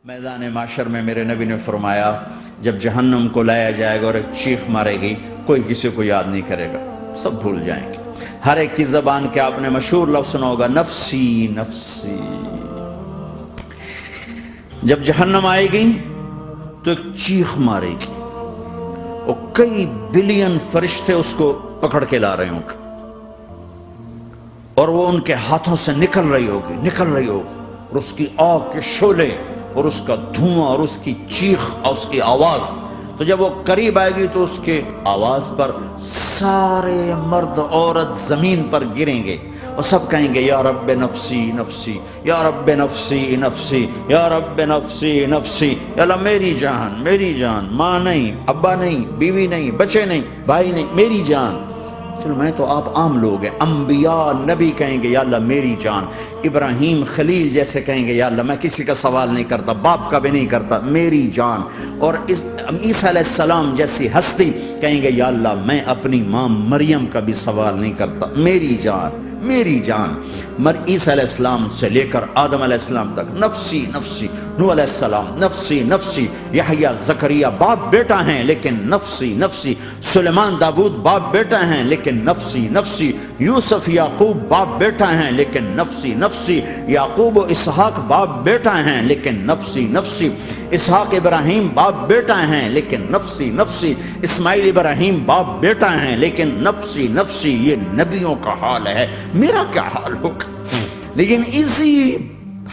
میدان معاشر میں میرے نبی نے فرمایا جب جہنم کو لایا جائے گا اور ایک چیخ مارے گی کوئی کسی کو یاد نہیں کرے گا، سب بھول جائیں گے۔ ہر ایک کی زبان کے آپ نے مشہور لفظ سنا ہوگا نفسی نفسی۔ جب جہنم آئے گی تو ایک چیخ مارے گی اور کئی بلین فرشتے اس کو پکڑ کے لا رہے ہوں گے اور وہ ان کے ہاتھوں سے نکل رہی ہوگی اور اس کی آگ کے شعلے اور اس کا دھواں اور اس کی چیخ اور اس کی آواز، تو جب وہ قریب آئے گی تو اس کے آواز پر سارے مرد عورت زمین پر گریں گے اور سب کہیں گے یا رب نفسی نفسی، یا رب نفسی نفسی، یا رب نفسی نفسی، یا اللہ میری جان، ماں نہیں، ابا نہیں، بیوی نہیں، بچے نہیں، بھائی نہیں، میری جان۔ چلو میں تو آپ عام لوگ ہیں، انبیاء نبی کہیں گے یا اللہ میری جان، ابراہیم خلیل جیسے کہیں گے یا اللہ میں کسی کا سوال نہیں کرتا، باپ کا بھی نہیں کرتا، میری جان، اور عیسیٰ علیہ السلام جیسی ہستی کہیں گے یا اللہ میں اپنی ماں مریم کا بھی سوال نہیں کرتا، میری جان میری جان۔ عیسیٰ علیہ السلام سے لے کر آدم علیہ السلام تک نفسی نفسی، نوح علیہ السلام نفسی نفسی، یحییٰ زکریا باپ بیٹا ہیں لیکن نفسی نفسی، سلیمان داؤد باپ بیٹا ہیں لیکن نفسی نفسی، یوسف یعقوب باپ بیٹا ہیں لیکن نفسی نفسی، یعقوب و اسحاق باپ بیٹا ہیں لیکن نفسی نفسی، اسحاق ابراہیم باپ بیٹا ہیں لیکن نفسی نفسی، اسماعیل ابراہیم باپ بیٹا ہیں لیکن نفسی نفسی۔ یہ نبیوں کا حال ہے، میرا کیا حال ہوگا؟ لیکن اسی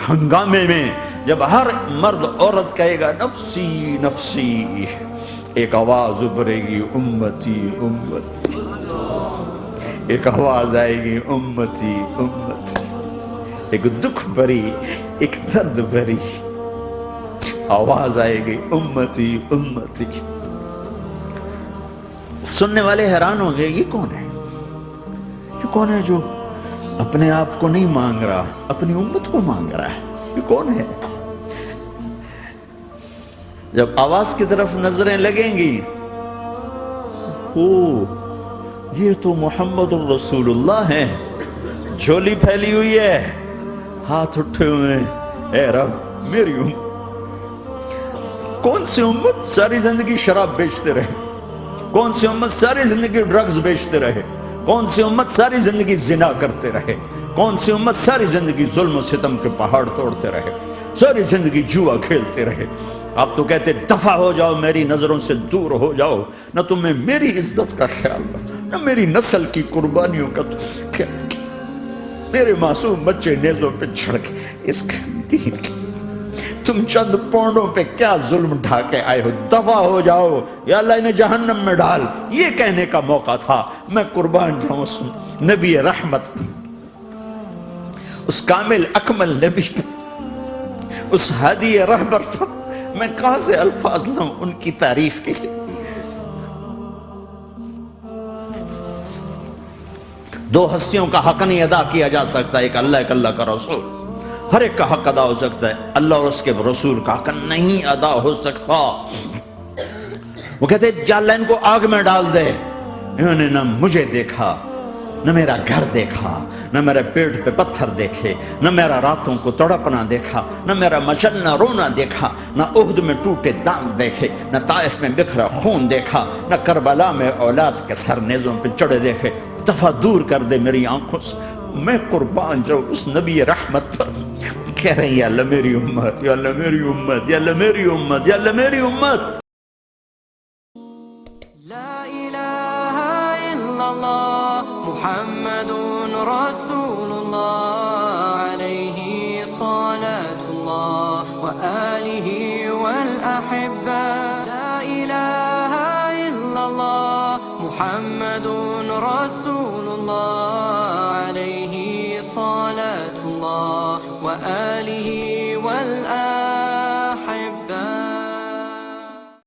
ہنگامے میں جب ہر مرد عورت کہے گا نفسی نفسی، ایک آواز ابھرے گی امتی امتی، ایک آواز آئے گی امتی امتی، ایک دکھ بھری ایک درد بھری آواز آئے گی امتی امتی۔ سننے والے حیران ہو گئے یہ کون ہے؟ یہ کون ہے جو اپنے آپ کو نہیں مانگ رہا، اپنی امت کو مانگ رہا ہے؟ یہ کون ہے؟ جب آواز کی طرف نظریں لگیں گی، یہ تو محمد الرسول اللہ ہے، جھولی پھیلی ہوئی ہے، ہاتھ اٹھے ہوئے ہیں، اے رب میری امت۔ کون سی امت ساری زندگی شراب بیچتے رہے؟ کون سی امت ساری زندگی ڈرگز بیچتے رہے؟ کون سی امت ساری زندگی زنا کرتے رہے؟ کون سی امت ساری زندگی ظلم و ستم کے پہاڑ توڑتے رہے؟ ساری زندگی جوا کھیلتے رہے؟ آپ تو کہتے دفع ہو جاؤ، میری نظروں سے دور ہو جاؤ، نہ تمہیں میری عزت کا خیال نہ میری نسل کی قربانیوں کا خیال، میرے معصوم بچے نیزوں پہ چڑھ کے اس کے دین کے تم چند پونڈوں پہ کیا ظلم ڈھا کے آئے ہو؟ دفع ہو جاؤ یا اللہ انہیں جہنم میں ڈال۔ یہ کہنے کا موقع تھا، میں قربان جاؤں اس نبی رحمت، اس کامل اکمل نبی پر، اس ہادی رہبر پر میں کہاں سے الفاظ لاؤں ان کی تعریف کے لیے؟ دو ہستیوں کا حق نہیں ادا کیا جا سکتا، ایک اللہ ایک اللہ کا رسول، ہر ایک کا حق ادا ہو سکتا ہے، اللہ اور اس کے رسول کا حق نہیں ادا ہو سکتا۔ وہ کہتے جا اللہ ان کو آگ میں ڈال دے، انہوں نے نہ مجھے دیکھا، نہ میرا گھر دیکھا، نہ میرے پیٹ پہ پتھر دیکھے، نہ میرا راتوں کو تڑپنا دیکھا، نہ میرا مچلنا رونا دیکھا، نہ احد میں ٹوٹے دانت دیکھے، نہ طائف میں بکھرا خون دیکھا، نہ کربلا میں اولاد کے سر نیزوں پہ چڑھے دیکھے۔ دفعہ دور کر دے میری آنکھوں سے، میں قربان جاؤں اس نبی رحمت پر۔ کہہ رہے ہیں یا اللہ میری امت، یا اللہ میری امت، یا اللہ میری امت، یا اللہ میری امت۔ لا الہ الا اللہ محمد رسول اللہ علیہ صلاة اللہ وآلہ والأحبہ۔ لا الہ الا اللہ محمد رسول اللہ علیہ صلاة اللہ وآلہ